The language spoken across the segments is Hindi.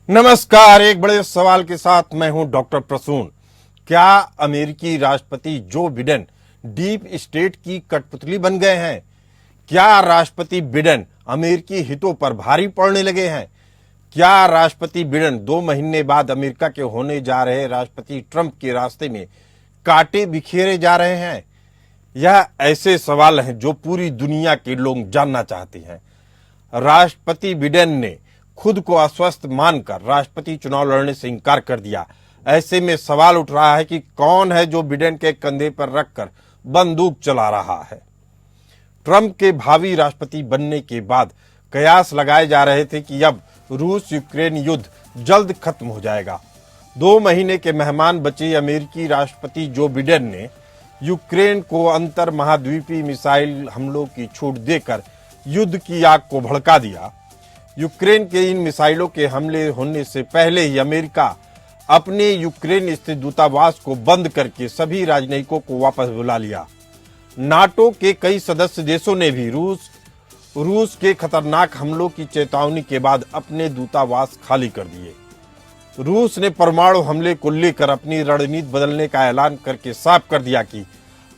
नमस्कार। एक बड़े सवाल के साथ मैं हूं डॉक्टर प्रसून। क्या अमेरिकी राष्ट्रपति जो बिडेन डीप स्टेट की कठपुतली बन गए हैं? क्या राष्ट्रपति बिडेन अमेरिकी हितों पर भारी पड़ने लगे हैं? क्या राष्ट्रपति बिडेन 2 महीने बाद अमेरिका के होने जा रहे राष्ट्रपति ट्रंप के रास्ते में कांटे बिखेरे जा रहे हैं? यह ऐसे सवाल हैं जो पूरी दुनिया के लोग जानना चाहते हैं। राष्ट्रपति बिडेन ने खुद को अस्वस्थ मानकर राष्ट्रपति चुनाव लड़ने से इनकार कर दिया। ऐसे में सवाल उठ रहा है कि कौन है जो बिडेन के कंधे पर रखकर बंदूक चला रहा है। ट्रंप के भावी राष्ट्रपति बनने के बाद कयास लगाए जा रहे थे कि अब रूस यूक्रेन युद्ध जल्द खत्म हो जाएगा। 2 महीने के मेहमान बचे अमेरिकी राष्ट्रपति जो बिडेन ने यूक्रेन को अंतर महाद्वीपीय मिसाइल हमलों की छूट देकर युद्ध की आग को भड़का दिया। यूक्रेन के इन मिसाइलों के हमले होने से पहले ही अमेरिका अपने यूक्रेन स्थित दूतावास को बंद करके सभी राजनयिकों को वापस बुला लिया। नाटो के कई सदस्य देशों ने भी रूस के खतरनाक हमलों की चेतावनी के बाद अपने दूतावास खाली कर दिए। रूस ने परमाणु हमले को लेकर अपनी रणनीति बदलने का ऐलान करके साफ कर दिया कि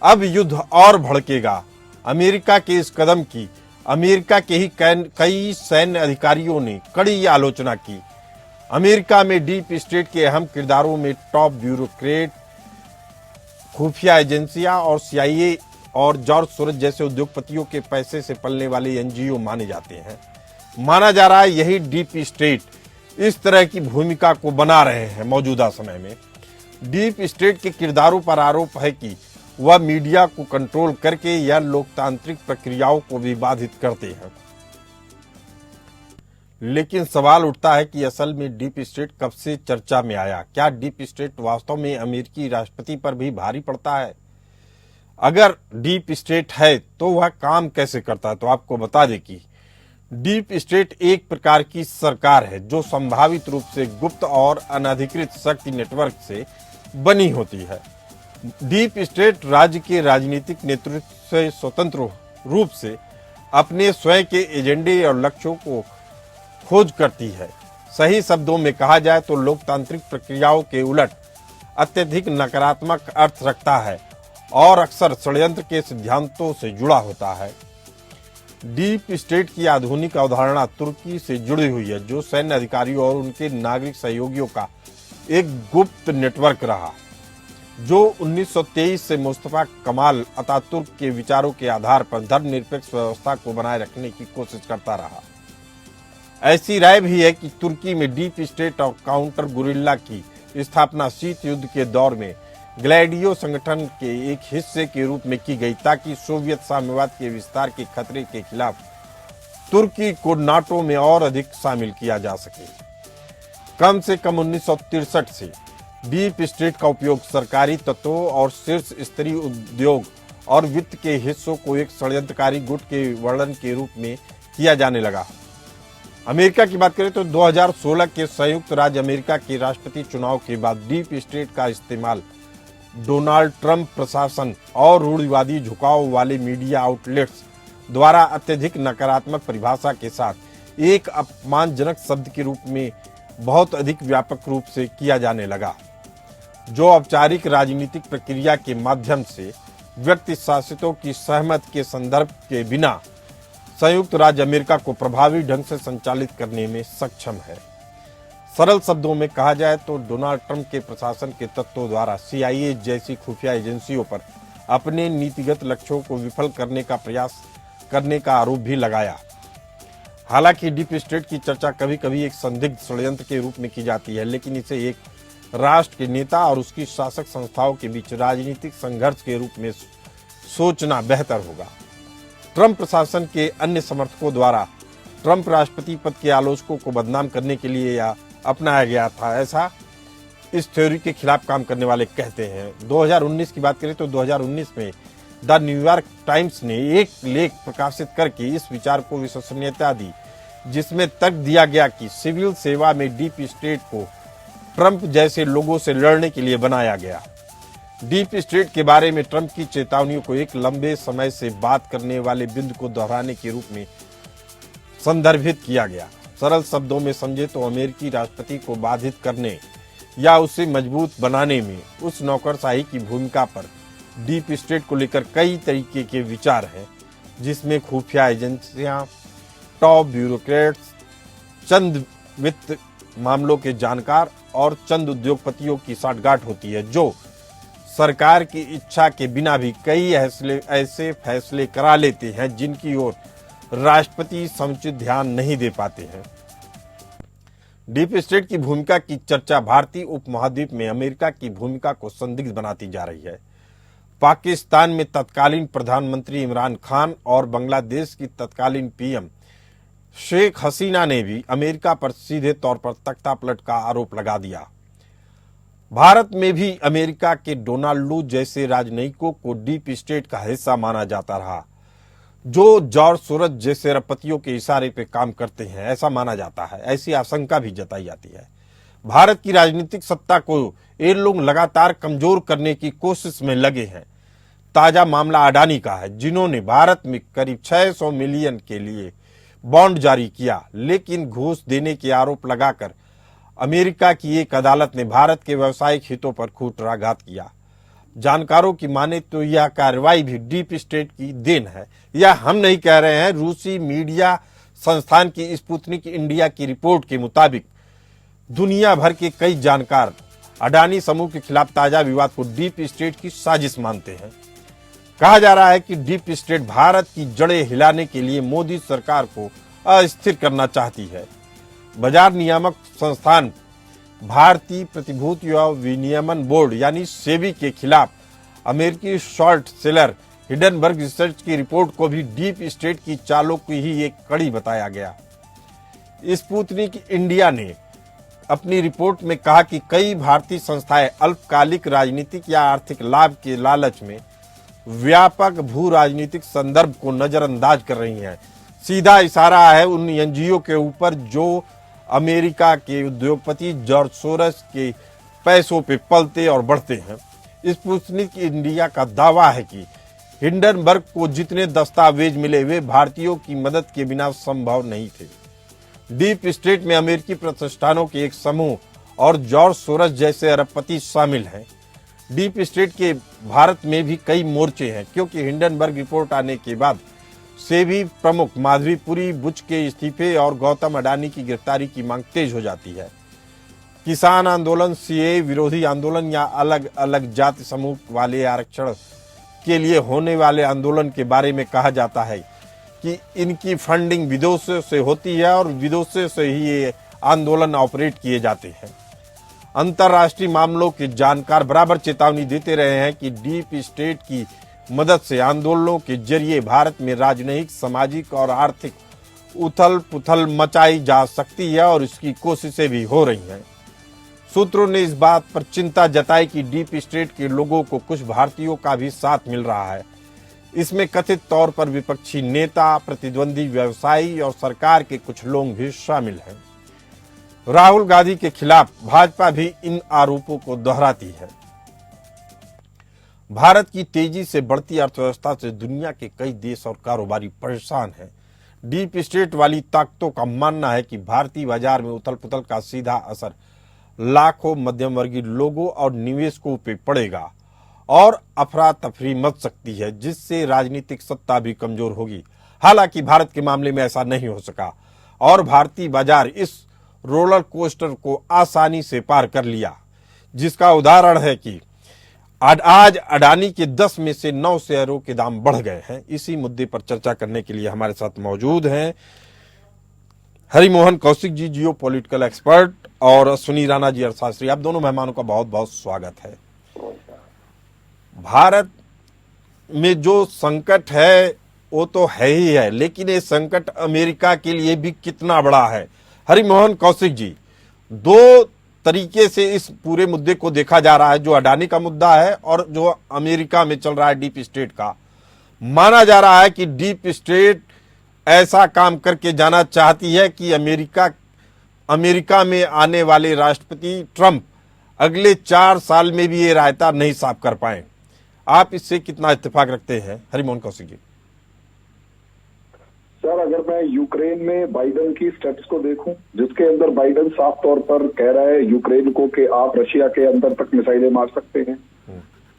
अब युद्ध और भड़केगा। अमेरिका के इस कदम की अमेरिका के ही कई सैन्य अधिकारियों ने कड़ी आलोचना की। अमेरिका में डीप स्टेट के अहम किरदारों में टॉप ब्यूरोक्रेट, खुफिया एजेंसियां और CIA और जॉर्ज सोरोस जैसे उद्योगपतियों के पैसे से पलने वाले NGO माने जाते हैं। माना जा रहा है यही डीप स्टेट इस तरह की भूमिका को बना रहे हैं। मौजूदा समय में डीप स्टेट के किरदारों पर आरोप है कि वह मीडिया को कंट्रोल करके या लोकतांत्रिक प्रक्रियाओं को भी बाधित करते हैं। लेकिन सवाल उठता है कि असल में डीप स्टेट कब से चर्चा में आया? क्या डीप स्टेट वास्तव में अमेरिकी राष्ट्रपति पर भी भारी पड़ता है? अगर डीप स्टेट है तो वह काम कैसे करता है? तो आपको बता दें कि डीप स्टेट एक प्रकार की सरकार है जो संभावित रूप से गुप्त और अनधिकृत शक्ति नेटवर्क से बनी होती है। डीप स्टेट राज्य के राजनीतिक नेतृत्व से स्वतंत्र रूप से अपने स्वयं के एजेंडे और लक्ष्यों को खोज करती है। सही शब्दों में कहा जाए तो लोकतांत्रिक प्रक्रियाओं के उलट अत्यधिक नकारात्मक अर्थ रखता है और अक्सर षड्यंत्र के सिद्धांतों से जुड़ा होता है। डीप स्टेट की आधुनिक अवधारणा तुर्की से जुड़ी हुई है, जो सैन्य अधिकारियों और उनके नागरिक सहयोगियों का एक गुप्त नेटवर्क रहा, जो 1923 से मुस्तफा कमाल अतातुर्क के विचारों के आधार पर धर्मनिरपेक्ष व्यवस्था को बनाए रखने की कोशिश करता रहा। ऐसी राय भी है कि तुर्की में डीप स्टेट और काउंटर गुरिल्ला की स्थापना शीत युद्ध के दौर में ग्लैडियो संगठन के एक हिस्से के रूप में की गई, ताकि सोवियत साम्यवाद के विस्तार के खतरे के खिलाफ तुर्की को नाटो में और अधिक शामिल किया जा सके। कम से कम 1963 से डीप स्टेट का उपयोग सरकारी तत्वों और शीर्ष स्तरीय उद्योग और वित्त के हिस्सों को एक षड्यंत्रकारी गुट के वर्णन के रूप में किया जाने लगा। अमेरिका की बात करें तो 2016 के संयुक्त राज्य अमेरिका के राष्ट्रपति चुनाव के बाद डीप स्टेट का इस्तेमाल डोनाल्ड ट्रंप प्रशासन और रूढ़िवादी झुकाव वाले मीडिया आउटलेट्स द्वारा अत्यधिक नकारात्मक परिभाषा के साथ एक अपमानजनक शब्द के रूप में बहुत अधिक व्यापक रूप से किया जाने लगा, जो औपचारिक राजनीतिक प्रक्रिया के माध्यम से व्यक्ति शासितों की सहमति के संदर्भ के बिना संयुक्त राज्य अमेरिका को प्रभावी ढंग से संचालित करने में सक्षम है। सरल शब्दों में कहा जाए तो डोनाल्ड ट्रंप के प्रशासन के तत्वों द्वारा CIA जैसी खुफिया एजेंसियों पर अपने नीतिगत लक्ष्यों को विफल करने का प्रयास करने का आरोप भी लगाया। हालांकि डीप स्टेट की चर्चा कभी कभी एक संदिग्ध षड्यंत्र के रूप में की जाती है, लेकिन इसे एक राष्ट्र के नेता और उसकी शासक संस्थाओं के बीच राजनीतिक संघर्ष के रूप में सोचना बेहतर होगा। ट्रंप प्रशासन के अन्य समर्थकों द्वारा ट्रंप राष्ट्रपति पद के आलोचकों को बदनाम करने के लिए यह अपनाया गया था, ऐसा इस थ्योरी के खिलाफ काम करने वाले कहते हैं। 2019 की बात करें तो 2019 में द न्यूयॉर्क टाइम्स ने एक लेख प्रकाशित करके इस विचार को विश्वसनीयता दी, जिसमें तर्क दिया गया कि सिविल सेवा में डीप स्टेट को ट्रंप जैसे लोगों से लड़ने के लिए बनाया गया। डीप स्टेट के बारे में ट्रंप की चेतावनियों को एक लंबे समय से बात करने वाले बिंदु को दोहराने के रूप में संदर्भित किया गया। सरल शब्दों में समझे तो अमेरिकी राष्ट्रपति को बाधित करने या उसे मजबूत बनाने में उस नौकरशाही की भूमिका पर डीप स्टेट को लेकर कई तरीके के विचार हैं, जिसमें खुफिया एजेंसियां, टॉप ब्यूरोक्रेट्स, चंद वित्त मामलों के जानकार और चंद उद्योगपतियों की साठगांठ होती है, जो सरकार की इच्छा के बिना भी कई ऐसे फैसले करा लेते हैं जिनकी ओर राष्ट्रपति समुचित ध्यान नहीं दे पाते हैं। डीप स्टेट की भूमिका की चर्चा भारतीय उपमहाद्वीप में अमेरिका की भूमिका को संदिग्ध बनाती जा रही है। पाकिस्तान में तत्कालीन प्रधानमंत्री इमरान खान और बांग्लादेश की तत्कालीन पीएम शेख हसीना ने भी अमेरिका पर सीधे तौर पर तख्तापलट का आरोप लगा दिया। भारत में भी अमेरिका के डोनाल्ड लू जैसे राजनयिकों को डीप स्टेट का हिस्सा माना जाता रहा, जो जॉर्ज सोरस जैसे अरबपतियों के इशारे पे काम करते हैं, ऐसा माना जाता है। ऐसी आशंका भी जताई जाती है। भारत की राजनीतिक सत्ता को ये लोग लगातार कमजोर करने की कोशिश में लगे हैं। ताजा मामला अडानी का है, जिन्होंने भारत में करीब 600 मिलियन के लिए बॉन्ड जारी किया, लेकिन घूस देने के आरोप लगाकर अमेरिका की एक अदालत ने भारत के व्यावसायिक हितों पर कूटराघात किया। जानकारों की माने तो यह कार्रवाई भी डीप स्टेट की देन है। यह हम नहीं कह रहे हैं। रूसी मीडिया संस्थान की स्पुतनिक इंडिया की रिपोर्ट के मुताबिक दुनिया भर के कई जानकार अडानी समूह के खिलाफ ताजा विवाद को डीप स्टेट की साजिश मानते हैं। कहा जा रहा है कि डीप स्टेट भारत की जड़ें हिलाने के लिए मोदी सरकार को अस्थिर करना चाहती है। बाजार नियामक संस्थान भारतीय प्रतिभूति विनियमन बोर्ड यानी सेबी के खिलाफ अमेरिकी शॉर्ट सेलर हिंडनबर्ग रिसर्च की रिपोर्ट को भी डीप स्टेट की चालों की ही एक कड़ी बताया गया। स्पुतनिक इंडिया ने अपनी रिपोर्ट में कहा कि कई भारतीय संस्थाएं अल्पकालिक राजनीतिक या आर्थिक लाभ के लालच में व्यापक भू राजनीतिक संदर्भ को नजरअंदाज कर रही हैं। सीधा इशारा है उन एनजीओ के ऊपर जो अमेरिका के उद्योगपति जॉर्ज सोरस के पैसों पे पलते और बढ़ते हैं। स्पुतनिक इंडिया का दावा है कि हिंडनबर्ग को जितने दस्तावेज मिले वे भारतीयों की मदद के बिना संभव नहीं थे। डीप स्टेट में अमेरिकी प्रतिष्ठानों के एक समूह और जॉर्ज सोरस जैसे अरबपति शामिल हैं। डीप स्टेट के भारत में भी कई मोर्चे हैं, क्योंकि हिंडनबर्ग रिपोर्ट आने के बाद सेबी प्रमुख माधवीपुरी बुच के इस्तीफे और गौतम अडानी की गिरफ्तारी की मांग तेज हो जाती है। किसान आंदोलन, सीए विरोधी आंदोलन या अलग अलग जाति समूह वाले आरक्षण के लिए होने वाले आंदोलन के बारे में कहा जाता है कि इनकी फंडिंग विदेशों से होती है और विदेशों से ही ये आंदोलन ऑपरेट किए जाते हैं। अंतर्राष्ट्रीय मामलों के जानकार बराबर चेतावनी देते रहे हैं कि डीप स्टेट की मदद से आंदोलनों के जरिए भारत में राजनयिक, सामाजिक और आर्थिक उथल पुथल मचाई जा सकती है और इसकी कोशिशें भी हो रही हैं। सूत्रों ने इस बात पर चिंता जताई कि डीप स्टेट के लोगों को कुछ भारतीयों का भी साथ मिल रहा है। इसमें कथित तौर पर विपक्षी नेता, प्रतिद्वंदी व्यवसायी और सरकार के कुछ लोग भी शामिल हैं। राहुल गांधी के खिलाफ भाजपा भी इन आरोपों को दोहराती है। भारत की तेजी से बढ़ती अर्थव्यवस्था से दुनिया के कई देश और कारोबारी परेशान हैं। डीप स्टेट वाली ताकतों का मानना है कि भारतीय बाजार में उथल पुथल का सीधा असर लाखों मध्यम वर्गीय लोगों और निवेशकों पे पड़ेगा और अफरा तफरी मच सकती है, जिससे राजनीतिक सत्ता भी कमजोर होगी। हालांकि भारत के मामले में ऐसा नहीं हो सका और भारतीय बाजार इस रोलर कोस्टर को आसानी से पार कर लिया, जिसका उदाहरण है कि आज अडानी के 10 में से 9 शेयरों के दाम बढ़ गए हैं। इसी मुद्दे पर चर्चा करने के लिए हमारे साथ मौजूद हैं हरिमोहन कौशिक जी, जियो पॉलिटिकल एक्सपर्ट, और अश्विनी राणा जी अर्थशास्त्री। आप दोनों मेहमानों का बहुत बहुत स्वागत है। भारत में जो संकट है वो तो है ही है, लेकिन ये संकट अमेरिका के लिए भी कितना बड़ा है। हरिमोहन कौशिक जी, दो तरीके से इस पूरे मुद्दे को देखा जा रहा है, जो अडानी का मुद्दा है और जो अमेरिका में चल रहा है डीप स्टेट का। माना जा रहा है कि डीप स्टेट ऐसा काम करके जाना चाहती है कि अमेरिका में आने वाले राष्ट्रपति ट्रंप अगले 4 साल में भी ये रायता नहीं साफ कर पाए। आप इससे कितना इत्तेफाक रखते हैं हरिमोहन कौशिक जी? सर, अगर मैं यूक्रेन में बाइडेन की स्टेप्स को देखूं, जिसके अंदर बाइडेन साफ तौर पर कह रहा है यूक्रेन को कि आप रशिया के अंदर तक मिसाइलें मार सकते हैं।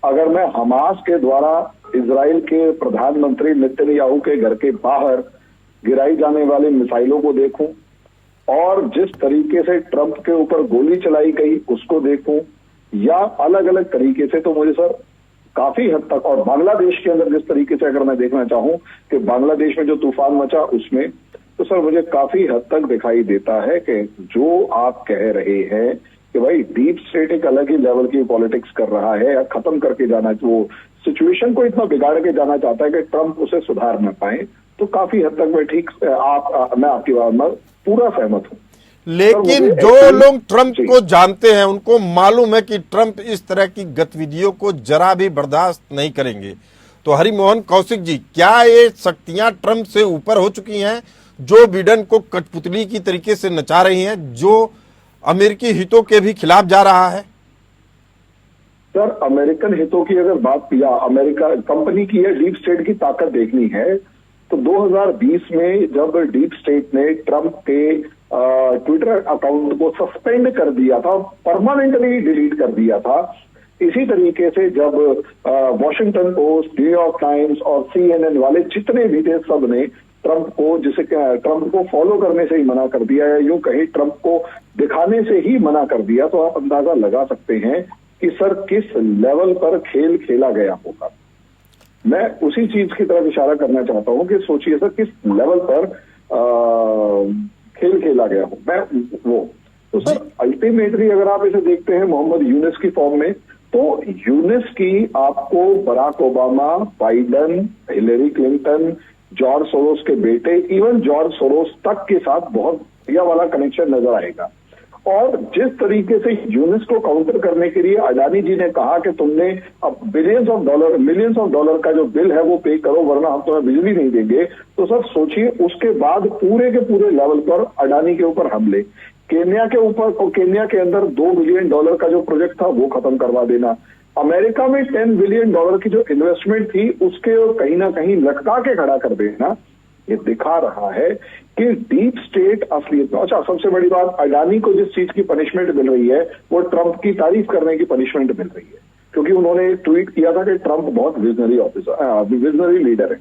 अगर मैं हमास के द्वारा इजराइल के प्रधानमंत्री नेतन्याहू के घर के बाहर गिराई जाने वाले मिसाइलों को देखूं और जिस तरीके से ट्रंप के ऊपर गोली चलाई गई उसको देखूं, या अलग अलग तरीके से, तो मुझे सर काफी हद तक, और बांग्लादेश के अंदर जिस तरीके से अगर मैं देखना चाहूं कि बांग्लादेश में जो तूफान मचा उसमें, तो सर मुझे काफी हद तक दिखाई देता है कि जो आप कह रहे हैं कि भाई डीप स्टेट एक अलग ही लेवल की पॉलिटिक्स कर रहा है या खत्म करके जाना, वो सिचुएशन को इतना बिगाड़ के जाना चाहता है कि ट्रंप उसे सुधार न पाए, तो काफी हद तक मैं मैं आपकी बात में पूरा सहमत हूं। लेकिन जो लोग ट्रंप को जानते हैं उनको मालूम है कि ट्रंप इस तरह की गतिविधियों को जरा भी बर्दाश्त नहीं करेंगे। तो हरिमोहन कौशिक जी, क्या ये शक्तियां ट्रंप से ऊपर हो चुकी हैं जो बिडेन को कठपुतली की तरीके से नचा रही हैं, जो अमेरिकी हितों के भी खिलाफ जा रहा है? सर, अमेरिकन हितों की अगर बात या अमेरिका कंपनी की या डीप स्टेट की ताकत देखनी है तो 2020 में जब डीप स्टेट ने ट्रंप के ट्विटर अकाउंट को सस्पेंड कर दिया था, परमानेंटली डिलीट कर दिया था, इसी तरीके से जब वॉशिंगटन पोस्ट, न्यूयॉर्क टाइम्स और CNN वाले जितने भी थे सब ने ट्रंप को फॉलो करने से ही मना कर दिया, या यूं कहीं ट्रंप को दिखाने से ही मना कर दिया, तो आप अंदाजा लगा सकते हैं कि सर किस लेवल पर खेल खेला गया होगा। मैं उसी चीज की तरफ इशारा करना चाहता हूं कि सोचिए सर किस लेवल पर खेल खेला गया हो। मैं वो तो सर अल्टीमेटली अगर आप इसे देखते हैं मोहम्मद यूनुस की फॉर्म में, तो यूनुस की आपको Barack Obama, Biden, Hillary Clinton, George Soros के बेटे, इवन जॉर्ज सोरोस तक के साथ बहुत बढ़िया वाला कनेक्शन नजर आएगा। और जिस तरीके से यूनुस को काउंटर करने के लिए अडानी जी ने कहा कि तुमने अब मिलियंस ऑफ डॉलर का जो बिल है वो पे करो वरना हम तुम्हें बिजली नहीं देंगे, तो सर सोचिए उसके बाद पूरे के पूरे लेवल पर अडानी के ऊपर हमले, केन्या के अंदर $2 बिलियन का जो प्रोजेक्ट था वो खत्म करवा देना, अमेरिका में $10 बिलियन की जो इन्वेस्टमेंट थी उसके कहीं ना कहीं लटका के खड़ा कर देना, ये दिखा रहा है कि डीप स्टेट असलियत में। अच्छा, सबसे बड़ी बात, अडानी को जिस चीज की पनिशमेंट मिल रही है वो ट्रंप की तारीफ करने की पनिशमेंट मिल रही है, क्योंकि उन्होंने एक ट्वीट किया था कि ट्रंप बहुत विजनरी लीडर है।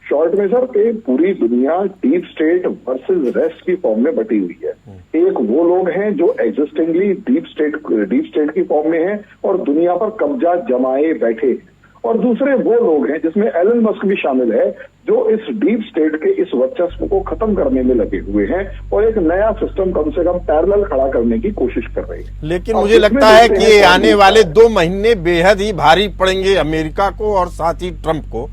शॉर्ट में सर कि पूरी दुनिया डीप स्टेट वर्सेस रेस्ट की फॉर्म में बटी हुई है। एक वो लोग हैं जो एग्जिस्टिंगली डीप स्टेट की फॉर्म में हैं और दुनिया पर कब्जा जमाए बैठे हैं, और दूसरे वो लोग हैं जिसमें एलन मस्क भी शामिल है जो इस डीप स्टेट के इस वर्चस्व को खत्म करने में लगे हुए हैं और एक नया सिस्टम कम से कम पैरेलल खड़ा करने की कोशिश कर रहे हैं। लेकिन मुझे लगता है कि आने वाले 2 महीने बेहद ही भारी पड़ेंगे अमेरिका को और साथ ही ट्रंप को।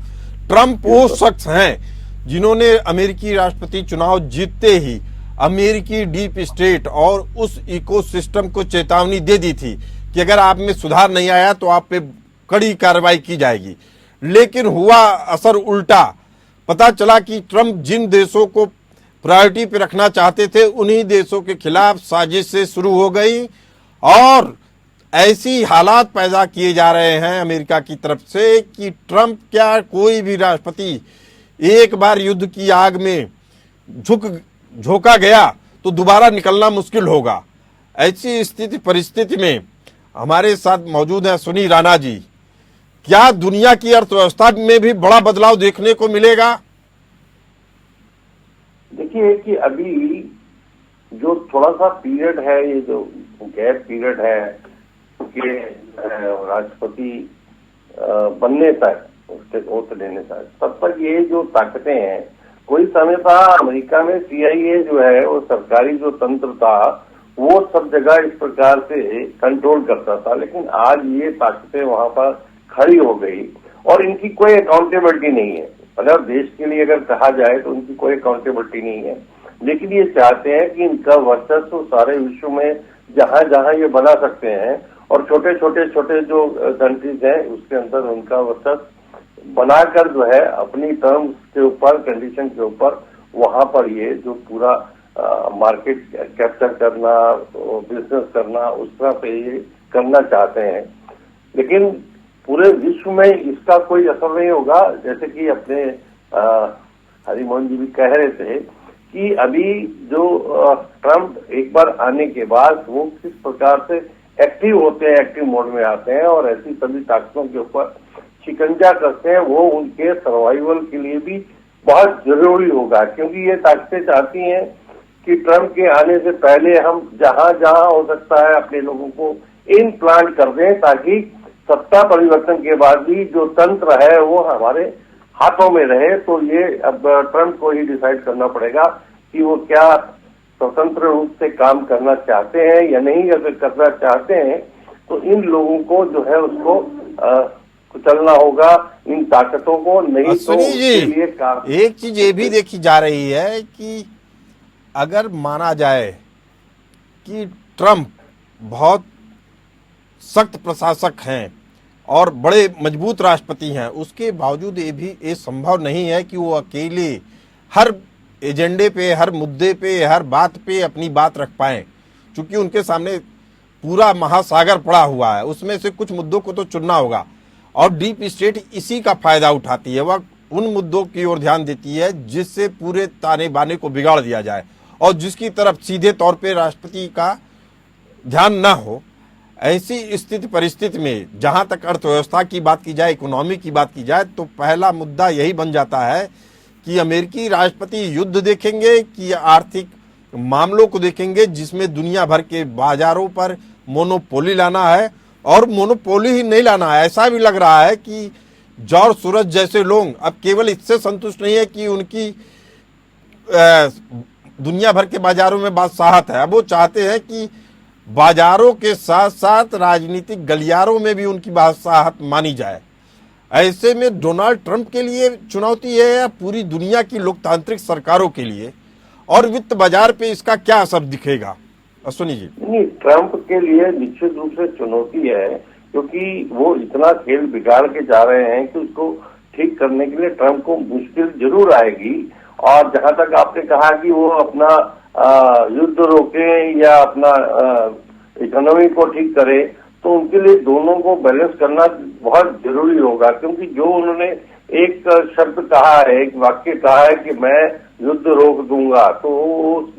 ट्रंप वो शख्स हैं जिन्होंने अमेरिकी राष्ट्रपति चुनाव जीतते ही अमेरिकी डीप स्टेट और उस इकोसिस्टम को चेतावनी दे दी थी कि अगर आप में सुधार नहीं आया तो आप पे कड़ी कार्रवाई की जाएगी। लेकिन हुआ असर उल्टा। पता चला कि ट्रंप जिन देशों को प्रायोरिटी पे रखना चाहते थे उन्हीं देशों के खिलाफ साजिश से शुरू हो गई और ऐसी हालात पैदा किए जा रहे हैं अमेरिका की तरफ से कि ट्रंप क्या कोई भी राष्ट्रपति एक बार युद्ध की आग में झोंका गया तो दोबारा निकलना मुश्किल होगा। ऐसी परिस्थिति में हमारे साथ मौजूद है सुनी राणा जी। क्या दुनिया की अर्थव्यवस्था में भी बड़ा बदलाव देखने को मिलेगा? देखिए कि अभी जो थोड़ा सा पीरियड है, ये जो गैप पीरियड है कि राष्ट्रपति बनने तक, उसके ओथ लेने तक, तब तक ये जो ताकतें हैं, कोई समय था अमेरिका में CIA जो है वो सरकारी जो तंत्र था वो सब जगह इस प्रकार से कंट्रोल करता था, लेकिन आज ये ताकतें वहां पर खड़ी हो गई और इनकी कोई अकाउंटेबिलिटी नहीं है। अगर देश के लिए अगर कहा जाए तो इनकी कोई अकाउंटेबिलिटी नहीं है, लेकिन ये चाहते हैं कि इनका वर्चस्व सारे विश्व में जहां जहां ये बना सकते हैं और छोटे जो कंट्रीज हैं उसके अंदर उनका वर्चस्व बनाकर जो है अपनी टर्म्स के ऊपर, कंडीशन के ऊपर वहां पर ये जो पूरा मार्केट कैप्चर करना, बिजनेस करना, उस तरह पे ये करना चाहते हैं। लेकिन पूरे विश्व में इसका कोई असर नहीं होगा। जैसे कि अपने हरिमोहन जी भी कह रहे थे कि अभी जो ट्रम्प एक बार आने के बाद वो किस प्रकार से एक्टिव होते हैं, एक्टिव मोड में आते हैं और ऐसी सभी ताकतों के ऊपर शिकंजा करते हैं, वो उनके सर्वाइवल के लिए भी बहुत जरूरी होगा। क्योंकि ये ताकतें चाहती हैं कि ट्रम्प के आने से पहले हम जहां जहां हो सकता है अपने लोगों को इन प्लांट कर दें, ताकि सत्ता परिवर्तन के बाद भी जो तंत्र है वो हमारे हाथों में रहे। तो ये अब ट्रम्प को ही डिसाइड करना पड़ेगा कि वो क्या स्वतंत्र रूप से काम करना चाहते हैं या नहीं। अगर करना चाहते हैं तो इन लोगों को जो है उसको कुचलना होगा, इन ताकतों को, नहीं तो अश्विनी उसके लिए जी, काम। एक चीज ये भी देखी जा रही है कि अगर माना जाए कि ट्रम्प बहुत सख्त प्रशासक हैं और बड़े मजबूत राष्ट्रपति हैं, उसके बावजूद ये संभव नहीं है कि वो अकेले हर एजेंडे पे, हर मुद्दे पे, हर बात पे अपनी बात रख पाएं, क्योंकि उनके सामने पूरा महासागर पड़ा हुआ है। उसमें से कुछ मुद्दों को तो चुनना होगा और डीप स्टेट इसी का फायदा उठाती है। वह उन मुद्दों की ओर ध्यान देती है जिससे पूरे ताने बाने को बिगाड़ दिया जाए और जिसकी तरफ सीधे तौर पे राष्ट्रपति का ध्यान न हो। ऐसी स्थिति परिस्थिति में जहां तक अर्थव्यवस्था की बात की जाए, इकोनॉमी की बात की जाए, तो पहला मुद्दा यही बन जाता है कि अमेरिकी राष्ट्रपति युद्ध देखेंगे कि आर्थिक मामलों को देखेंगे, जिसमें दुनिया भर के बाजारों पर मोनोपोली लाना है। और मोनोपोली ही नहीं लाना है, ऐसा भी लग रहा है कि जॉर्ज सोरोस जैसे लोग अब केवल इससे संतुष्ट नहीं है कि उनकी दुनिया भर के बाजारों में बादशाहत है, अब वो चाहते हैं कि बाजारों के साथ साथ राजनीतिक गलियारों में भी उनकी बादशाहत मानी जाए। ऐसे में डोनाल्ड ट्रंप के लिए चुनौती है या पूरी दुनिया की लोकतांत्रिक सरकारों के लिए, और वित्त बाजार पे इसका क्या असर दिखेगा? अश्विनी जी। नहीं, ट्रंप के लिए निश्चित रूप से चुनौती है, क्योंकि वो इतना खेल बिगाड़ के जा रहे हैं कि उसको ठीक करने के लिए ट्रंप को मुश्किल जरूर आएगी। और जहां तक आपने कहा कि वो अपना युद्ध रोके या अपना इकोनॉमी को ठीक करे, तो उनके लिए दोनों को बैलेंस करना बहुत जरूरी होगा। क्योंकि जो उन्होंने एक शब्द कहा है, एक वाक्य कहा है कि मैं युद्ध रोक दूंगा, तो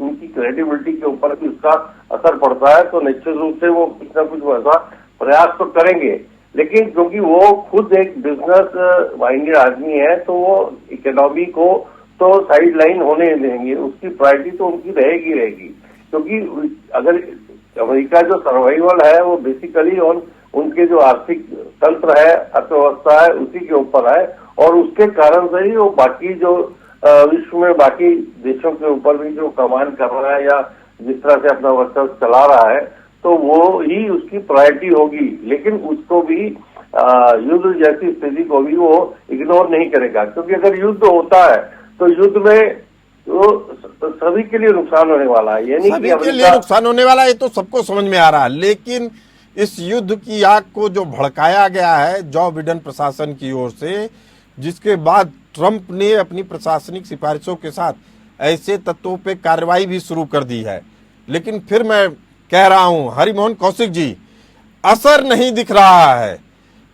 उनकी क्रेडिबिलिटी के ऊपर भी उसका असर पड़ता है। तो निश्चित रूप से वो कुछ ना कुछ ऐसा प्रयास तो करेंगे, लेकिन क्योंकि वो खुद एक बिजनेस माइंडेड आदमी है, तो वो इकोनॉमी को तो साइड लाइन होने देंगे, उसकी प्रायोरिटी तो उनकी रहेगी। क्योंकि अगर अमेरिका जो सर्वाइवल है वो बेसिकली उनके जो आर्थिक तंत्र है, अर्थव्यवस्था है, उसी के ऊपर है। और उसके कारण से ही वो बाकी जो विश्व में बाकी देशों के ऊपर भी जो कमान कर रहा है या जिस तरह से अपना वर्चस्व चला रहा है, तो वो ही उसकी प्रायोरिटी होगी। लेकिन उसको भी युद्ध जैसी स्थिति को भी वो इग्नोर नहीं करेगा, क्योंकि अगर युद्ध होता है तो युद्ध में तो सभी के लिए नुकसान होने वाला है। यानी सभी के लिए नुकसान होने वाला है, ये तो सबको समझ में आ रहा है। लेकिन इस युद्ध की आग को जो भड़काया गया है जो बिडेन प्रशासन की ओर से, जिसके बाद ट्रंप ने अपनी प्रशासनिक सिफारिशों के साथ ऐसे तत्वों पे कार्रवाई भी शुरू कर दी है। लेकिन फिर मैं कह रहा हूं हरिमोहन कौशिक जी, असर नहीं दिख रहा है,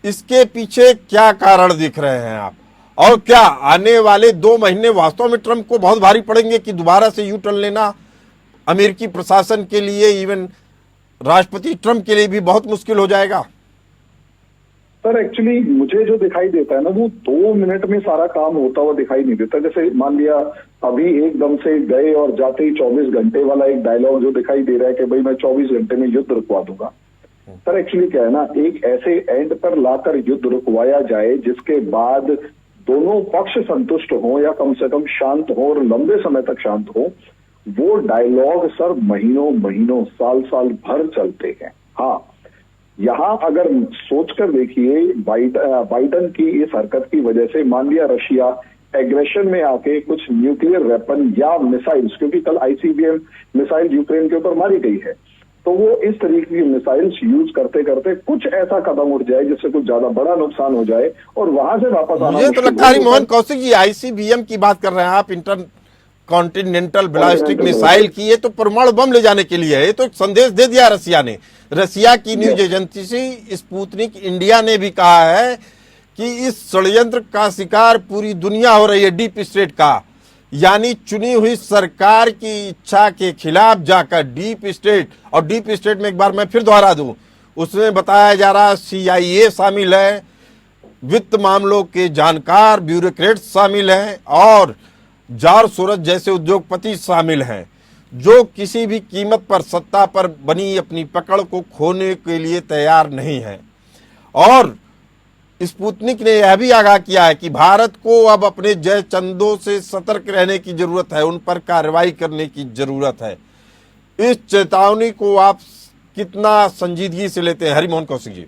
इसके पीछे क्या कारण दिख रहे हैं आप? और क्या आने वाले 2 महीने वास्तव में ट्रंप को बहुत भारी पड़ेंगे कि दोबारा से यू टर्न लेना अमेरिकी प्रशासन के लिए, इवन राष्ट्रपति ट्रंप के लिए भी बहुत मुश्किल हो जाएगा? सर एक्चुअली मुझे जो दिखाई देता है ना, वो 2 मिनट में सारा काम होता हुआ दिखाई नहीं देता। जैसे मान लिया अभी एकदम से गए और जाते ही 24 घंटे वाला एक डायलॉग जो दिखाई दे रहा है कि भाई मैं 24 घंटे में युद्ध रुकवा दूंगा। सर एक्चुअली क्या है ना, एक ऐसे एंड पर लाकर युद्ध रुकवाया जाए जिसके बाद दोनों पक्ष संतुष्ट हो या कम से कम शांत हो और लंबे समय तक शांत हो, वो डायलॉग सर महीनों साल भर चलते हैं। हाँ, यहां अगर सोचकर देखिए, बाइडन की इस हरकत की वजह से मान लिया रशिया एग्रेशन में आके कुछ न्यूक्लियर वेपन या मिसाइल्स, क्योंकि कल आईसीबीएम मिसाइल यूक्रेन के ऊपर मारी गई है, तो वो इस तरीके की मिसाइल्स यूज करते करते कुछ ऐसा कदम उठ जाए जिससे कुछ ज्यादा बड़ा नुकसान हो जाए और वहां से वापस आना। मुझे तो लगता है मोहन कौशिक जी आईसीबीएम की बात कर रहे हैं आप, इंटर कॉन्टिनेंटल बैलिस्टिक मिसाइल की, ये तो परमाणु बम ले जाने के लिए है। ये तो एक संदेश दे दिया रसिया ने। रसिया की न्यूज एजेंसी स्पुतनिक इंडिया ने भी कहा है कि इस षड्यंत्र का शिकार पूरी दुनिया हो रही है, डीप स्टेट का। यानी चुनी हुई सरकार की इच्छा के खिलाफ जाकर डीप स्टेट, और डीप स्टेट में एक बार मैं फिर दोहरा दूं, उसमें बताया जा रहा CIA शामिल है, वित्त मामलों के जानकार ब्यूरोक्रेट शामिल हैं और जार सूरज जैसे उद्योगपति शामिल हैं, जो किसी भी कीमत पर सत्ता पर बनी अपनी पकड़ को खोने के लिए तैयार नहीं है। और स्पुतनिक ने यह भी आगाह किया है कि भारत को अब अपने जय चंदों से सतर्क रहने की जरूरत है, उन पर कार्रवाई करने की जरूरत है। इस चेतावनी को आप कितना संजीदगी से लेते हैं हरिमोहन कौशिक जी?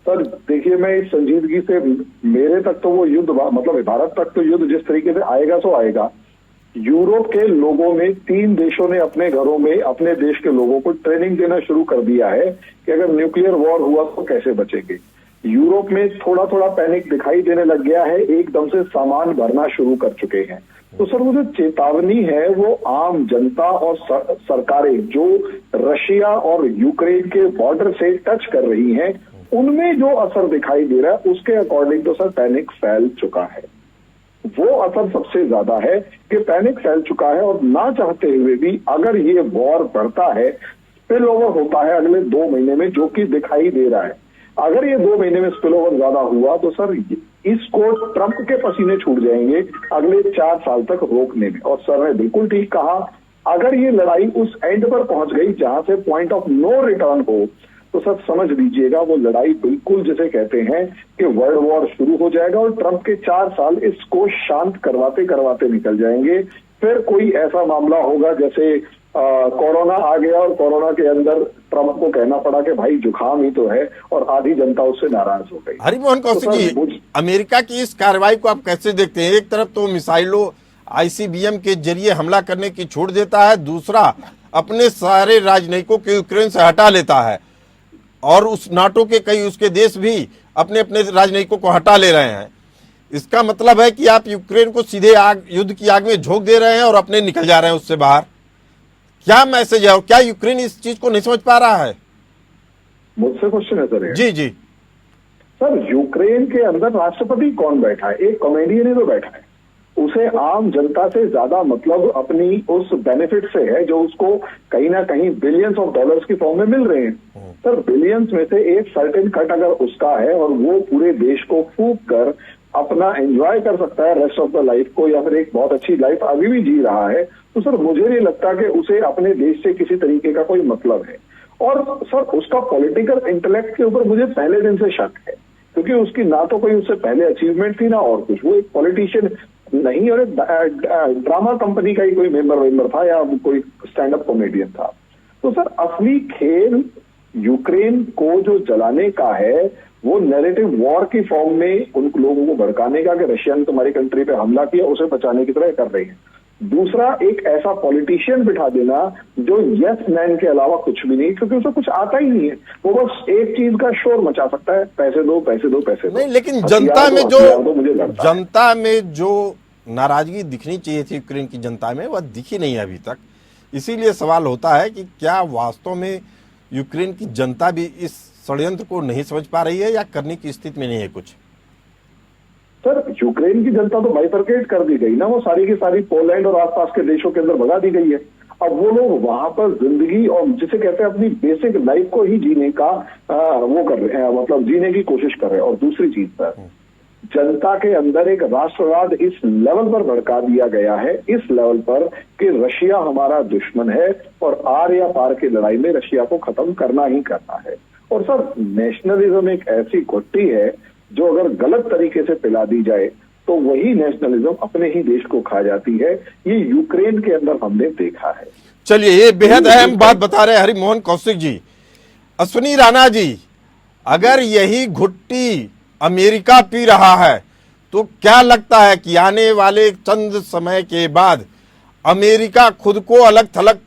सर देखिए, मैं इस संजीदगी से, मेरे तक तो वो युद्ध, मतलब भारत तक तो युद्ध जिस तरीके से आएगा सो आएगा। यूरोप के लोगों में 3 देशों ने अपने घरों में अपने देश के लोगों को ट्रेनिंग देना शुरू कर दिया है कि अगर न्यूक्लियर वॉर हुआ तो कैसे बचेंगे। यूरोप में थोड़ा थोड़ा पैनिक दिखाई देने लग गया है, एकदम से सामान भरना शुरू कर चुके हैं। तो सर वो जो चेतावनी है वो आम जनता और सरकारें जो रशिया और यूक्रेन के बॉर्डर से टच कर रही हैं, उनमें जो असर दिखाई दे रहा है उसके अकॉर्डिंग तो सर पैनिक फैल चुका है। वो असर सबसे ज्यादा है कि पैनिक फैल चुका है, और ना चाहते हुए भी अगर ये वॉर बढ़ता है, स्पिल ओवर होता है अगले 2 महीने में, जो कि दिखाई दे रहा है। अगर ये 2 महीने में स्पिल ओवर ज्यादा हुआ तो सर इसको ट्रंप के पसीने छूट जाएंगे अगले 4 साल तक रोकने में। और सर ने बिल्कुल ठीक कहा, अगर ये लड़ाई उस एंड पर पहुंच गई जहां से पॉइंट ऑफ नो रिटर्न हो, तो सर समझ लीजिएगा वो लड़ाई बिल्कुल जिसे कहते हैं कि वर्ल्ड वॉर शुरू हो जाएगा, और ट्रंप के 4 साल इसको शांत करवाते करवाते निकल जाएंगे। फिर कोई ऐसा मामला होगा जैसे कोरोना आ गया और कोरोना के अंदर ट्रंप को कहना पड़ा कि भाई जुकाम ही तो है, और आधी जनता उससे नाराज हो गई। हरिमोहन कौशिक जी, अमेरिका की इस कार्रवाई को आप कैसे देखते हैं? एक तरफ तो मिसाइलों ICBM के जरिए हमला करने की छूट देता है, दूसरा अपने सारे राजनयिकों को यूक्रेन से हटा लेता है, और उस नाटो के कई उसके देश भी अपने अपने राजनयिकों को हटा ले रहे हैं। इसका मतलब है कि आप यूक्रेन को सीधे युद्ध की आग में झोंक दे रहे हैं और अपने निकल जा रहे हैं उससे बाहर। क्या मैसेज है, और क्या यूक्रेन इस चीज को नहीं समझ पा रहा है? मुझसे क्वेश्चन है सर? जी जी सर, यूक्रेन के अंदर राष्ट्रपति कौन बैठा है? एक कॉमेडियन ही तो बैठा है। उसे आम जनता से ज्यादा मतलब अपनी उस बेनिफिट से है जो उसको कहीं ना कहीं बिलियंस ऑफ डॉलर्स की फॉर्म में मिल रहे हैं। सर बिलियंस में से एक सर्टेन कट अगर उसका है और वो पूरे देश को फूंक कर अपना एंजॉय कर सकता है रेस्ट ऑफ द लाइफ को, या फिर एक बहुत अच्छी लाइफ अभी भी जी रहा है, तो सर मुझे नहीं लगता कि उसे अपने देश से किसी तरीके का कोई मतलब है। और सर उसका पॉलिटिकल इंटेलेक्ट के ऊपर मुझे पहले दिन से शक है, क्योंकि उसकी ना तो कोई उससे पहले अचीवमेंट थी ना और कुछ। वो एक पॉलिटिशियन नहीं और एक ड्रामा कंपनी का ही कोई मेंबर था या कोई स्टैंड अप कॉमेडियन था। तो सर असली खेल यूक्रेन को जो जलाने का है वो नैरेटिव वॉर की फॉर्म में उन लोगों को भड़काने का कि रशिया ने तुम्हारी कंट्री पे हमला किया, उसे बचाने की तरह कर रही है। दूसरा एक ऐसा पॉलिटिशियन बिठा देना जो यस मैन के अलावा कुछ भी नहीं, क्योंकि उसे कुछ आता ही नहीं है। वो बस एक चीज का शोर मचा सकता है, पैसे दो पैसे दो पैसे दो। नहीं, लेकिन जनता में जो नाराजगी दिखनी चाहिए थी यूक्रेन की जनता में, वह दिखी नहीं है अभी तक। इसीलिए सवाल होता है कि क्या वास्तव में यूक्रेन की जनता भी इस षड्यंत्र को नहीं समझ पा रही है या करने की स्थिति में नहीं है कुछ? सर यूक्रेन की जनता तो बाइफरकेट कर दी गई ना, वो सारी की सारी पोलैंड और आसपास के देशों के अंदर भगा दी गई है। अब वो लोग वहां पर जिंदगी और जिसे कहते हैं अपनी बेसिक लाइफ को ही जीने का वो कर रहे हैं, मतलब जीने की कोशिश कर रहे हैं। और दूसरी चीज सर, जनता के अंदर एक राष्ट्रवाद इस लेवल पर भड़का दिया गया है, इस लेवल पर कि रशिया हमारा दुश्मन है और आर या पार की लड़ाई में रशिया को खत्म करना ही करना है। और सर नेशनलिज्म एक ऐसी घुट्टी है जो अगर गलत तरीके से पिला दी जाए तो वही नेशनलिज्म अपने ही देश को खा जाती है। ये यूक्रेन के अंदर हमने देखा है। चलिए, ये बेहद अहम बात बता रहे हरिमोहन कौशिक जी। अश्विनी राणा जी, अगर यही घुट्टी अमेरिका पी रहा है तो क्या लगता है कि आने वाले चंद समय के बाद अमेरिका खुद को अलग थलग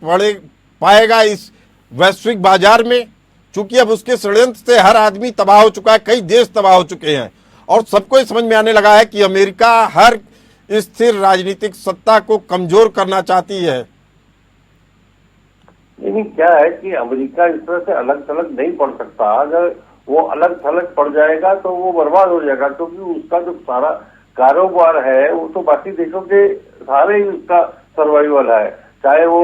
पाएगा इस वैश्विक बाजार में? चूंकि अब उसके षड्यंत्र से हर आदमी तबाह हो चुका है, कई देश तबाह हो चुके हैं और सबको ये समझ में आने लगा है कि अमेरिका हर स्थिर राजनीतिक सत्ता को कमजोर करना चाहती है। लेकिन क्या है कि अमेरिका इस तरह से अलग थलग नहीं पड़ सकता। अगर वो अलग थलग पड़ जाएगा तो वो बर्बाद हो जाएगा, क्योंकि उसका जो सारा कारोबार है वो तो बाकी देशों के सहारे ही उसका सर्वाइवल है, चाहे वो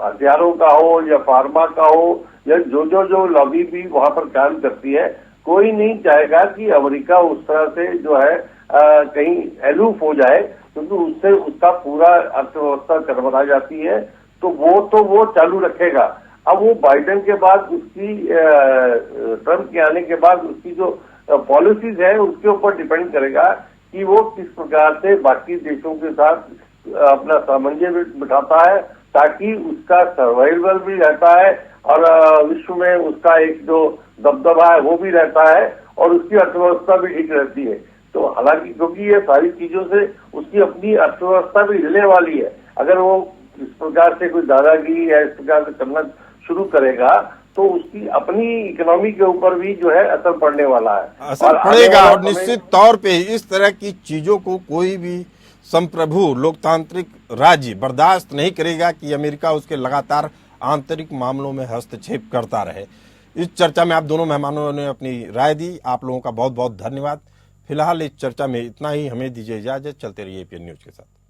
हथियारों का हो या फार्मा का हो या जो लॉबी भी वहां पर काम करती है। कोई नहीं चाहेगा कि अमेरिका उस तरह से जो है कहीं एलूफ हो जाए, क्योंकि उससे उसका पूरा अर्थव्यवस्था चरमरा जाती है। तो वो चालू रखेगा। अब वो बाइडेन के बाद उसकी ट्रंप के आने के बाद उसकी जो पॉलिसीज है उसके ऊपर डिपेंड करेगा कि वो किस प्रकार से बाकी देशों के साथ अपना सामंजस्य बिठाता है, ताकि उसका सर्वाइवल भी रहता है और विश्व में उसका एक जो दबदबा है वो भी रहता है और उसकी अर्थव्यवस्था भी ठीक रहती है। तो हालांकि क्योंकि ये सारी चीजों से उसकी अपनी अर्थव्यवस्था भी हिलने वाली है। अगर वो इस प्रकार से कोई दादागिरी या इस प्रकार से करना शुरू करेगा तो उसकी अपनी इकोनॉमी के ऊपर भी जो है असर पड़ने वाला है, असर पड़ेगा। और निश्चित तौर पे इस तरह की चीजों को कोई भी संप्रभु लोकतांत्रिक राज्य बर्दाश्त नहीं करेगा कि अमेरिका उसके लगातार आंतरिक मामलों में हस्तक्षेप करता रहे। इस चर्चा में आप दोनों मेहमानों ने अपनी राय दी, आप लोगों का बहुत बहुत धन्यवाद। फिलहाल इस चर्चा में इतना ही, हमें दीजिए इजाजत, चलते रहिए एपीएन न्यूज के साथ।